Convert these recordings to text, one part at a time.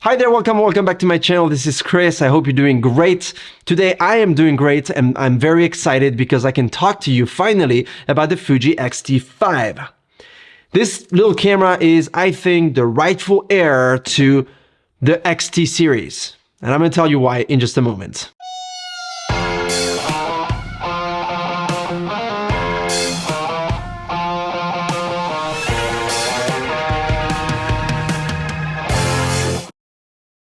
Hi there, welcome back to my channel. This is Chris. I hope you're doing great. Today I am doing great and I'm very excited because I can talk to you finally about the Fuji X-T5. This little camera is, I think, the rightful heir to the X-T series. And I'm going to tell you why in just a moment.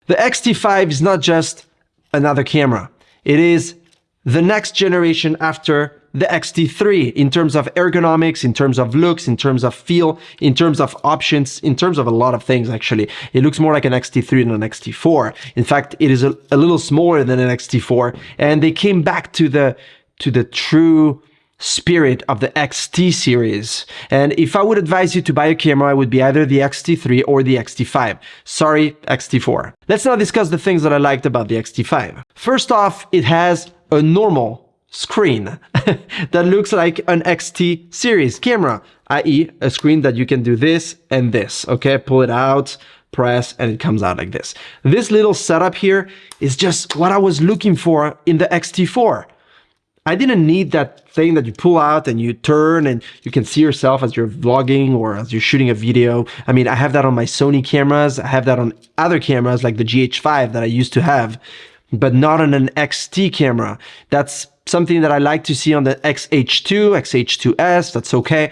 The X-T5 is not just another camera. It is the next generation after the X-T3 in terms of ergonomics, in terms of looks, in terms of feel, in terms of options, in terms of a lot of things actually. It looks more like an X-T3 than an X-T4. In fact, it is a little smaller than an X-T4, and they came back to the true spirit of the X-T series. And if I would advise you to buy a camera, it would be either the X-T3 or the X-T5. Sorry, X-T4. Let's now discuss the things that I liked about the X-T5. First off, it has a normal screen that looks like an X-T series camera, i.e. a screen that you can do this and this, okay? Pull it out, press, and it comes out like this. This little setup here is just what I was looking for in the X-T4. I didn't need that thing that you pull out and you turn and you can see yourself as you're vlogging or as you're shooting a video. I mean, I have that on my Sony cameras. I have that on other cameras like the GH5 that I used to have, but not on an X-T camera. That's something that I like to see on the XH2, XH2S. That's okay.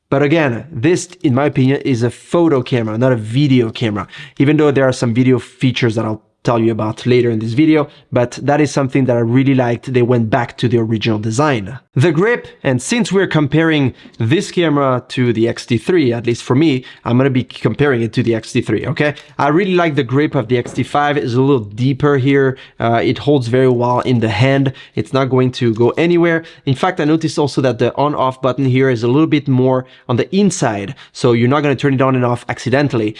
But again, this, in my opinion, is a photo camera, not a video camera, even though there are some video features that I'll tell you about later in this video, but that is something that I really liked. They went back to the original design. The grip, and since we're comparing this camera to the X-T3, at least for me, I'm going to be comparing it to the X-T3, okay? I really like the grip of the X-T5. It's a little deeper here. It holds very well in the hand. It's not going to go anywhere. In fact, I noticed also that the on-off button here is a little bit more on the inside, so you're not going to turn it on and off accidentally.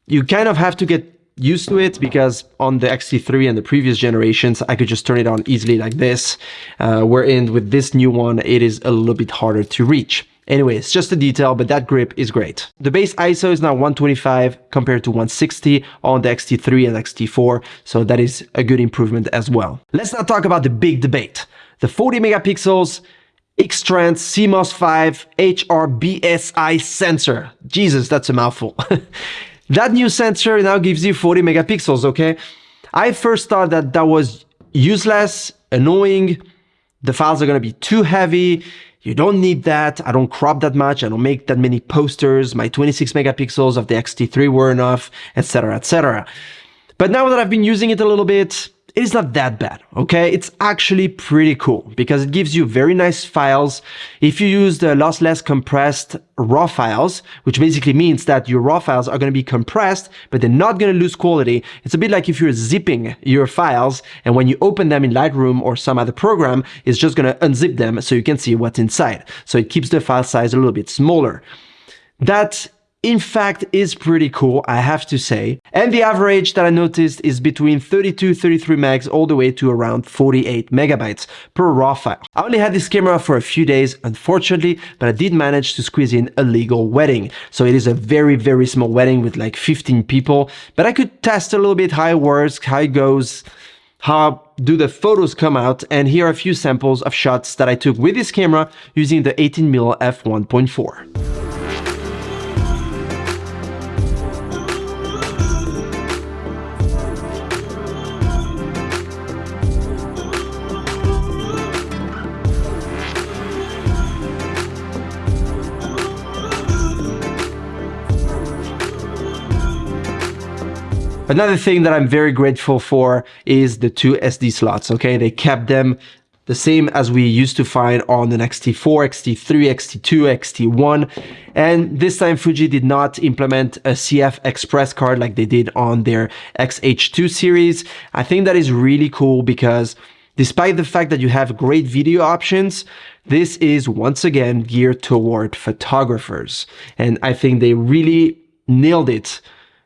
You kind of have to get used to it because on the X-T3 and the previous generations, I could just turn it on easily like this. Wherein with this new one, it is a little bit harder to reach. Anyway, it's just a detail, but that grip is great. The base ISO is now 125 compared to 160 on the X-T3 and X-T4, so that is a good improvement as well. Let's now talk about the big debate. The 40 megapixels X-Trans CMOS 5 HRBSI sensor. Jesus, that's a mouthful. That new sensor now gives you 40 megapixels, okay? I first thought that that was useless, annoying. The files are gonna be too heavy. You don't need that. I don't crop that much. I don't make that many posters. My 26 megapixels of the X-T3 were enough, etc., etc. But now that I've been using it a little bit, it is not that bad, okay? It's actually pretty cool because it gives you very nice files. If you use the lossless compressed raw files, which basically means that your raw files are going to be compressed, but they're not going to lose quality. It's a bit like if you're zipping your files and when you open them in Lightroom or some other program, it's just going to unzip them so you can see what's inside. So it keeps the file size a little bit smaller. That in fact is pretty cool, I have to say. And the average that I noticed is between 32, 33 megs all the way to around 48 megabytes per raw file. I only had this camera for a few days, unfortunately, but I did manage to squeeze in a legal wedding. So it is a very, very small wedding with like 15 people, but I could test a little bit how it works, how it goes, how do the photos come out, and here are a few samples of shots that I took with this camera using the 18mm f1.4. Another thing that I'm very grateful for is the two SD slots, okay? They kept them the same as we used to find on an X-T4, X-T3, X-T2, X-T1. And this time Fuji did not implement a CF Express card like they did on their XH2 series. I think that is really cool because despite the fact that you have great video options, this is once again geared toward photographers. And I think they really nailed it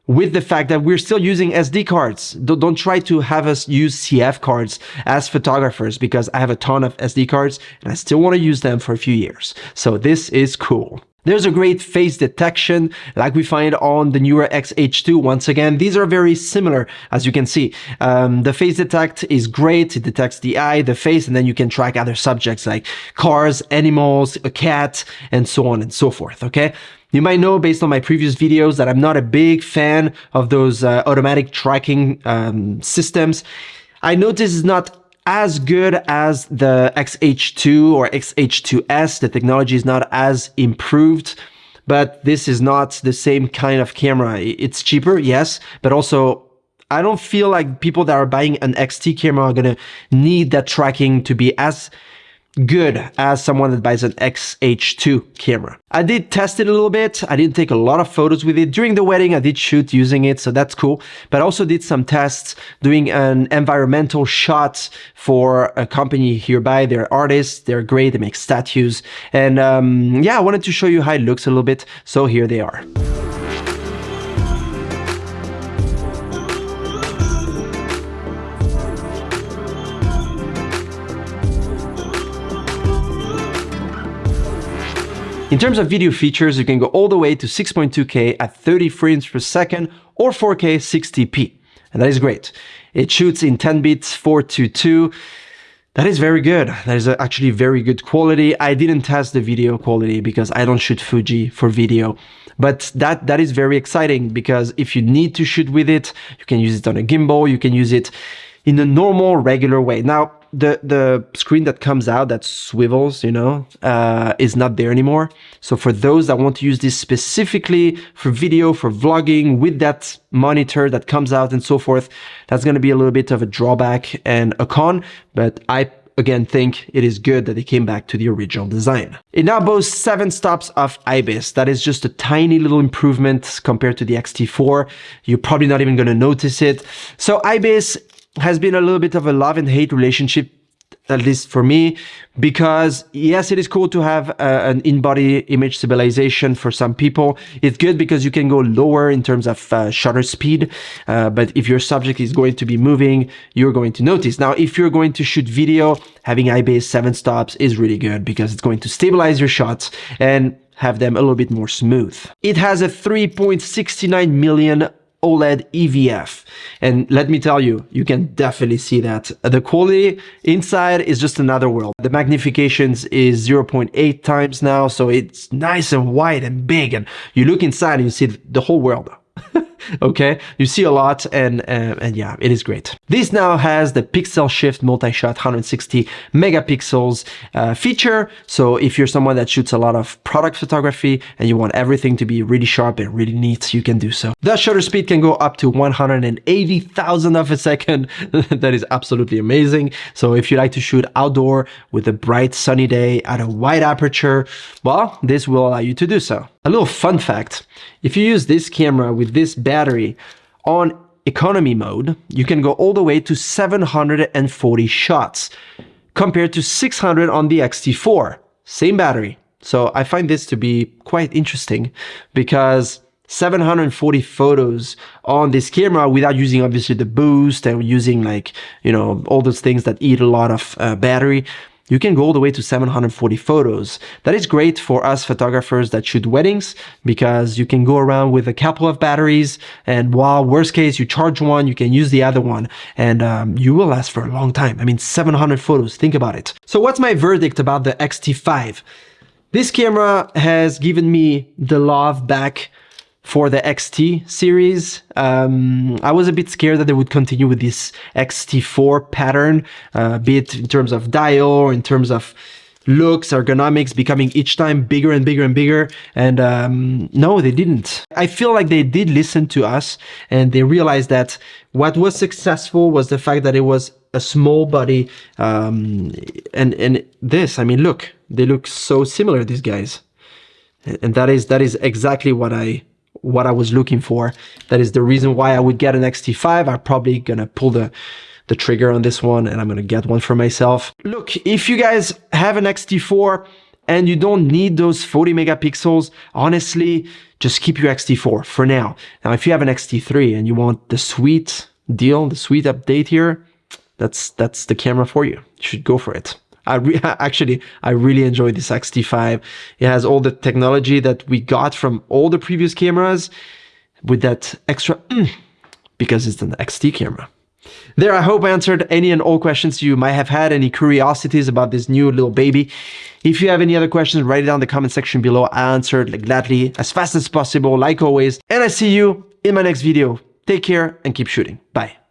with the fact that we're still using SD cards. Don't try to have us use CF cards as photographers because I have a ton of SD cards and I still want to use them for a few years. So this is cool. There's a great face detection like we find on the newer X-H2. Once again, these are very similar, as you can see. The face detect is great. It detects the eye, the face, and then you can track other subjects like cars, animals, a cat, and so on and so forth, okay? You might know based on my previous videos that I'm not a big fan of those automatic tracking systems. I notice it's not as good as the X-H2 or X-H2S. The technology is not as improved, but this is not the same kind of camera. It's cheaper, yes, but also I don't feel like people that are buying an X-T camera are gonna need that tracking to be as good as someone that buys an X-H2 camera. I did test it a little bit. I didn't take a lot of photos with it. During the wedding, I did shoot using it, so that's cool. But I also did some tests doing an environmental shot for a company hereby. They're artists, they're great, they make statues. And yeah, I wanted to show you how it looks a little bit. So here they are. In terms of video features, you can go all the way to 6.2K at 30 frames per second or 4K 60p. And that is great. It shoots in 10 bits 422. That is very good. That is actually very good quality. I didn't test the video quality because I don't shoot Fuji for video. But that is very exciting because if you need to shoot with it, you can use it on a gimbal, you can use it in a normal, regular way. Now, the screen that comes out, that swivels, you know, is not there anymore. So for those that want to use this specifically for video, for vlogging, with that monitor that comes out and so forth, that's going to be a little bit of a drawback and a con, but I again think it is good that they came back to the original design. It now boasts 7 stops of IBIS. That is just a tiny little improvement compared to the X-T4. You're probably not even going to notice it. So IBIS has been a little bit of a love and hate relationship, at least for me, because yes, it is cool to have an in-body image stabilization for some people. It's good because you can go lower in terms of shutter speed, but if your subject is going to be moving, you're going to notice. Now, if you're going to shoot video, having IBIS 7 stops is really good because it's going to stabilize your shots and have them a little bit more smooth. It has a 3.69 million OLED EVF. And let me tell you, you can definitely see that. The quality inside is just another world. The magnifications is 0.8 times now, so it's nice and wide and big. And you look inside and you see the whole world. Okay, you see a lot, and yeah, it is great. This now has the pixel shift multi-shot 160 megapixels feature. So if you're someone that shoots a lot of product photography and you want everything to be really sharp and really neat, you can do so. The shutter speed can go up to 180,000 of a second. That is absolutely amazing. So if you like to shoot outdoor with a bright sunny day at a wide aperture, well, this will allow you to do so. A little fun fact, if you use this camera with this battery on economy mode, you can go all the way to 740 shots compared to 600 on the X-T4, same battery. So I find this to be quite interesting because 740 photos on this camera without using obviously the boost and using like, you know, all those things that eat a lot of battery. You can go all the way to 740 photos. That is great for us photographers that shoot weddings because you can go around with a couple of batteries, and while worst case you charge one, you can use the other one, and you will last for a long time. I mean, 700 photos, think about it. So what's my verdict about the X-T5? This camera has given me the love back for the X-T series. I was a bit scared that they would continue with this X-T4 pattern, be it in terms of dial or in terms of looks, ergonomics, becoming each time bigger and bigger and bigger. And no, they didn't. I feel like they did listen to us and they realized that what was successful was the fact that it was a small body. And this, I mean, look, they look so similar, these guys. And that is exactly what I was looking for. That is the reason why I would get an X-T5. I'm probably gonna pull the trigger on this one and I'm gonna get one for myself. Look, if you guys have an X-T4 and you don't need those 40 megapixels, honestly, just keep your X-T4 for now. Now, if you have an X-T3 and you want the sweet deal, the sweet update here, that's the camera for you. You should go for it. Actually, I really enjoy this X-T5. It has all the technology that we got from all the previous cameras with that extra because it's an XT camera. There, I hope I answered any and all questions you might have had, any curiosities about this new little baby. If you have any other questions, write it down in the comment section below. I answered gladly, as fast as possible, like always. And I see you in my next video. Take care and keep shooting. Bye.